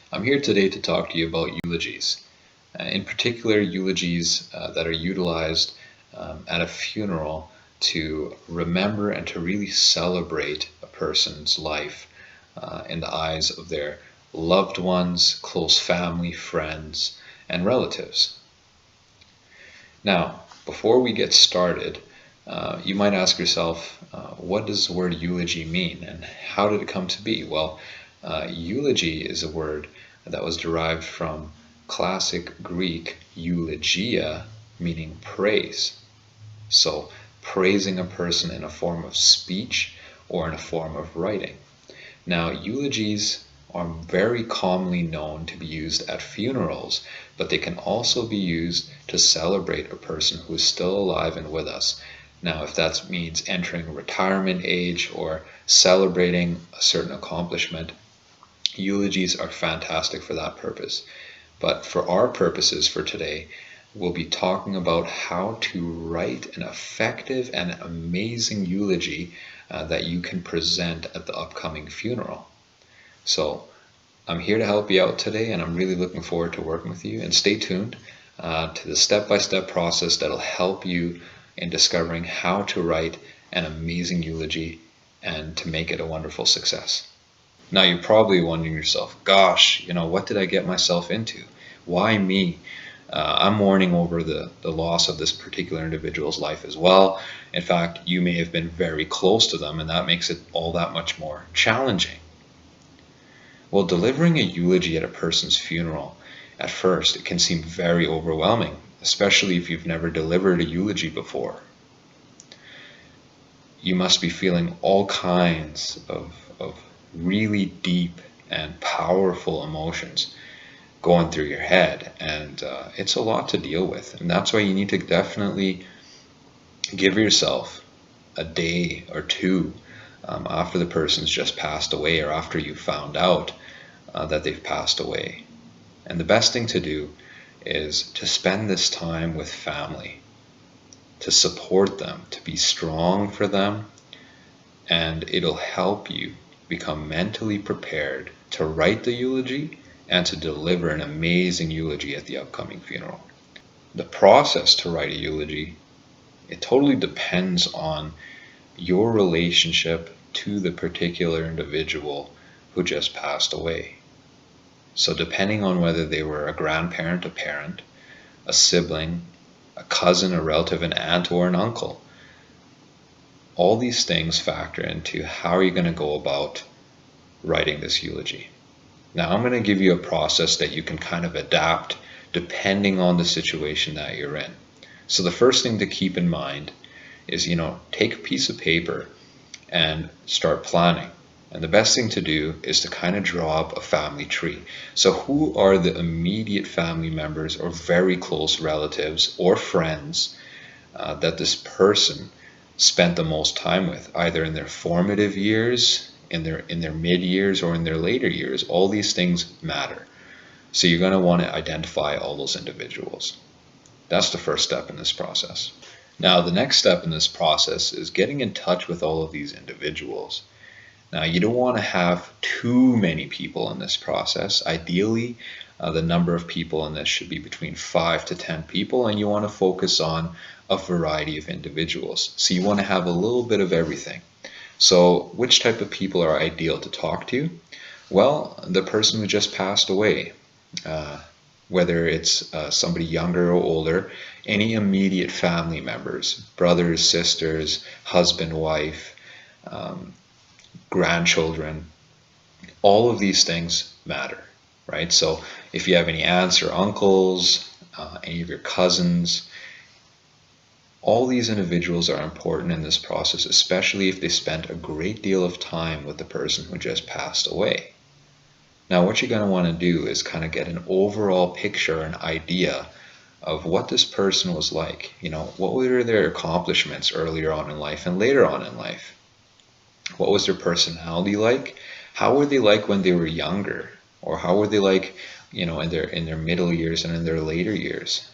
I'm here today to talk to you about eulogies, in particular eulogies that are utilized at a funeral to remember and to really celebrate a person's life in the eyes of their loved ones, close family, friends, and relatives. Now, before we get started, you might ask yourself, what does the word eulogy mean and how did it come to be? Well, eulogy is a word that was derived from classic Greek eulogia, meaning praise. So, praising a person in a form of speech or in a form of writing. Now, eulogies are very commonly known to be used at funerals, but they can also be used to celebrate a person who is still alive and with us. Now, if that means entering retirement age or celebrating a certain accomplishment, eulogies are fantastic for that purpose. But for our purposes for today, we'll be talking about how to write an effective and amazing eulogy that you can present at the upcoming funeral. So I'm here to help you out today, and I'm really looking forward to working with you. And stay tuned to the step-by-step process that'll help you in discovering how to write an amazing eulogy and to make it a wonderful success. Now you're probably wondering yourself, gosh, what did I get myself into? Why me? I'm mourning over the loss of this particular individual's life as well. In fact, you may have been very close to them, and that makes it all that much more challenging. Well, delivering a eulogy at a person's funeral, at first, it can seem very overwhelming, especially if you've never delivered a eulogy before. You must be feeling all kinds of really deep and powerful emotions going through your head, and it's a lot to deal with. And that's why you need to definitely give yourself a day or two after the person's just passed away or after you found out that they've passed away. And the best thing to do is to spend this time with family, to support them, to be strong for them, and it'll help you become mentally prepared to write the eulogy and to deliver an amazing eulogy at the upcoming funeral. The process to write a eulogy, it totally depends on your relationship to the particular individual who just passed away. So depending on whether they were a grandparent, a parent, a sibling, a cousin, a relative, an aunt, or an uncle, all these things factor into how you're going to go about writing this eulogy. Now I'm going to give you a process that you can kind of adapt depending on the situation that you're in. So the first thing to keep in mind is, take a piece of paper and start planning. And the best thing to do is to kind of draw up a family tree. So who are the immediate family members or very close relatives or friends that this person spent the most time with, either in their formative years, in their mid years, or in their later years. All these things matter. So you're going to want to identify all those individuals. That's the first step in this process. Now, the next step in this process is getting in touch with all of these individuals. Now, you don't want to have too many people in this process. Ideally, the number of people in this should be between 5 to 10 people, and you want to focus on a variety of individuals. So you want to have a little bit of everything. So which type of people are ideal to talk to? Well, the person who just passed away, whether it's somebody younger or older, any immediate family members, brothers, sisters, husband, wife, grandchildren, all of these things matter, right? So if you have any aunts or uncles, any of your cousins, all these individuals are important in this process, especially if they spent a great deal of time with the person who just passed away. Now, what you're going to want to do is kind of get an overall picture, an idea of what this person was like. What were their accomplishments earlier on in life and later on in life? What was their personality like? How were they like when they were younger? Or how were they like, in their middle years and in their later years?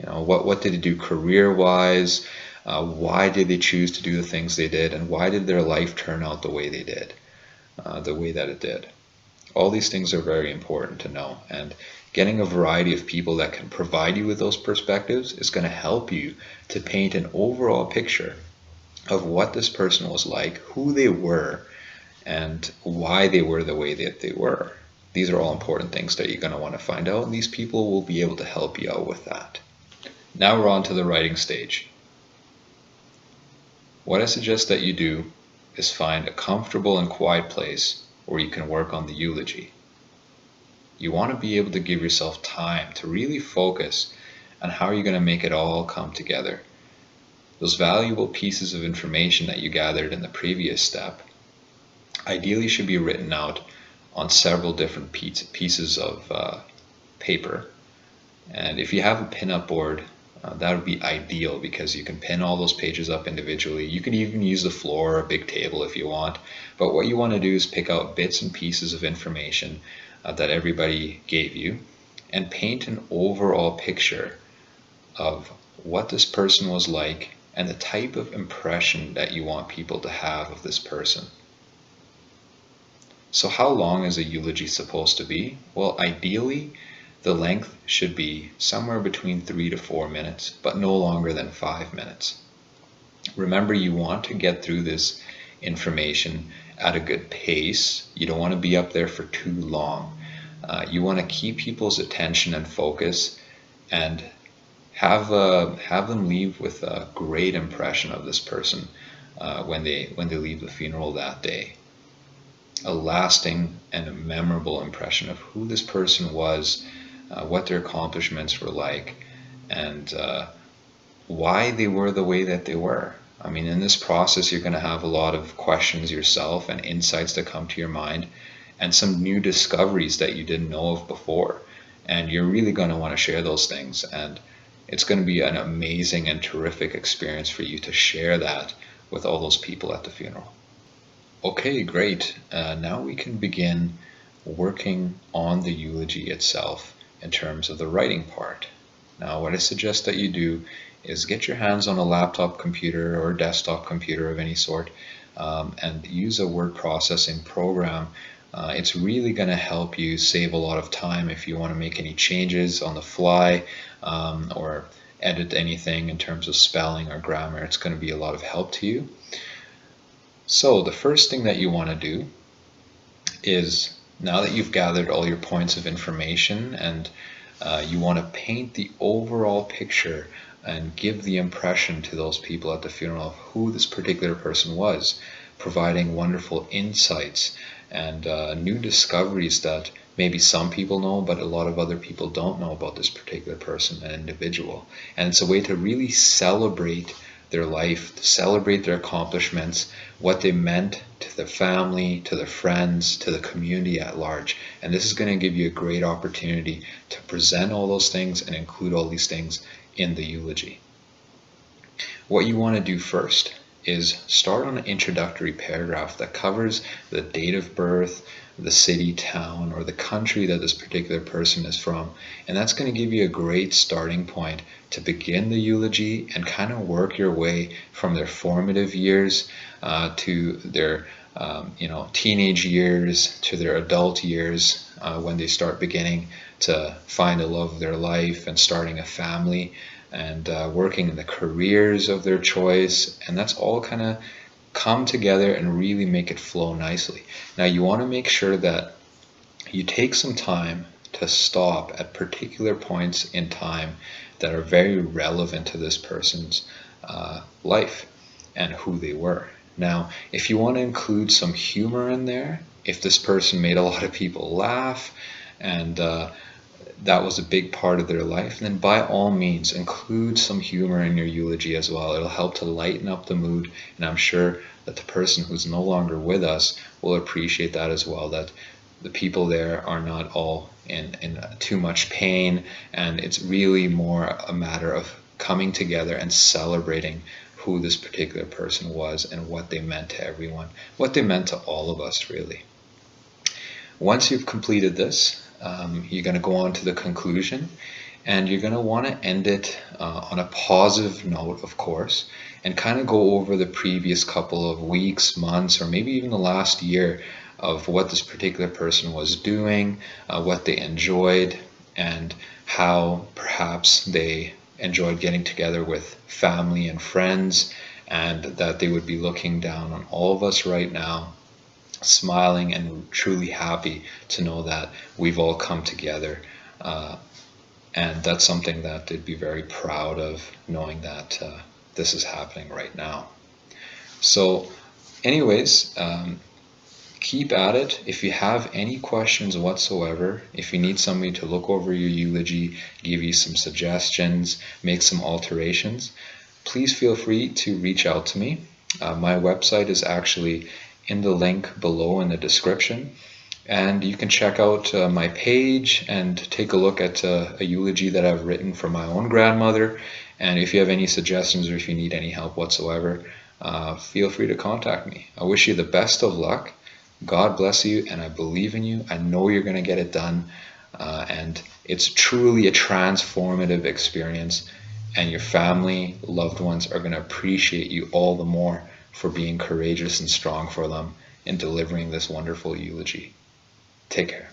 What did they do career-wise? Why did they choose to do the things they did? And why did their life turn out the way they did, the way that it did? All these things are very important to know, and getting a variety of people that can provide you with those perspectives is going to help you to paint an overall picture of what this person was like, who they were, and why they were the way that they were. These are all important things that you're going to want to find out, and these people will be able to help you out with that. Now we're on to the writing stage. What I suggest that you do is find a comfortable and quiet place where you can work on the eulogy. You want to be able to give yourself time to really focus on how you're going to make it all come together. Those valuable pieces of information that you gathered in the previous step ideally should be written out on several different pieces of paper. And if you have a pin-up board, that would be ideal because you can pin all those pages up individually. You can even use the floor or a big table if you want. But what you want to do is pick out bits and pieces of information that everybody gave you and paint an overall picture of what this person was like and the type of impression that you want people to have of this person. So how long is a eulogy supposed to be? Well, ideally, the length should be somewhere between 3 to 4 minutes, but no longer than 5 minutes. Remember, you want to get through this information at a good pace. You don't want to be up there for too long. You want to keep people's attention and focus and have them leave with a great impression of this person when they leave the funeral that day. A lasting and a memorable impression of who this person was, what their accomplishments were like, and why they were the way that they were. I mean, in this process, you're going to have a lot of questions yourself and insights that come to your mind and some new discoveries that you didn't know of before. And you're really going to want to share those things. And it's going to be an amazing and terrific experience for you to share that with all those people at the funeral. Okay, great. Now we can begin working on the eulogy itself in terms of the writing part. Now, what I suggest that you do is get your hands on a laptop computer or desktop computer of any sort and use a word processing program. It's really going to help you save a lot of time if you want to make any changes on the fly or edit anything in terms of spelling or grammar. It's going to be a lot of help to you. So the first thing that you want to do is, now that you've gathered all your points of information and you want to paint the overall picture and give the impression to those people at the funeral of who this particular person was, providing wonderful insights and new discoveries that maybe some people know, but a lot of other people don't know about this particular person and individual. And it's a way to really celebrate their life, to celebrate their accomplishments, what they meant to their family, to their friends, to the community at large. And this is going to give you a great opportunity to present all those things and include all these things in the eulogy. What you want to do first is start on an introductory paragraph that covers the date of birth, the city, town, or the country that this particular person is from. And that's going to give you a great starting point to begin the eulogy and kind of work your way from their formative years to their teenage years, to their adult years, when they start beginning to find the love of their life and starting a family and working in the careers of their choice. And that's all kind of come together and really make it flow nicely. Now you want to make sure that you take some time to stop at particular points in time that are very relevant to this person's life and who they were. Now, if you want to include some humor in there, if this person made a lot of people laugh and that was a big part of their life, then by all means include some humor in your eulogy as well. It'll help to lighten up the mood, and I'm sure that the person who's no longer with us will appreciate that as well, that the people there are not all in too much pain, and it's really more a matter of coming together and celebrating who this particular person was and what they meant to everyone, what they meant to all of us, really. Once you've completed this, you're going to go on to the conclusion, and you're going to want to end it on a positive note, of course, and kind of go over the previous couple of weeks, months, or maybe even the last year of what this particular person was doing, what they enjoyed, and how perhaps they enjoyed getting together with family and friends, and that they would be looking down on all of us right now, smiling and truly happy to know that we've all come together. And that's something that they'd be very proud of, knowing that this is happening right now. So anyways, keep at it. If you have any questions whatsoever, if you need somebody to look over your eulogy, give you some suggestions, make some alterations, please feel free to reach out to me. My website is actually in the link below in the description, and you can check out my page and take a look at a eulogy that I've written for my own grandmother. And if you have any suggestions or if you need any help whatsoever, feel free to contact me. I wish you the best of luck. God bless you, and I believe in you. I know you're going to get it done, and it's truly a transformative experience, and your family, loved ones are going to appreciate you all the more for being courageous and strong for them in delivering this wonderful eulogy. Take care.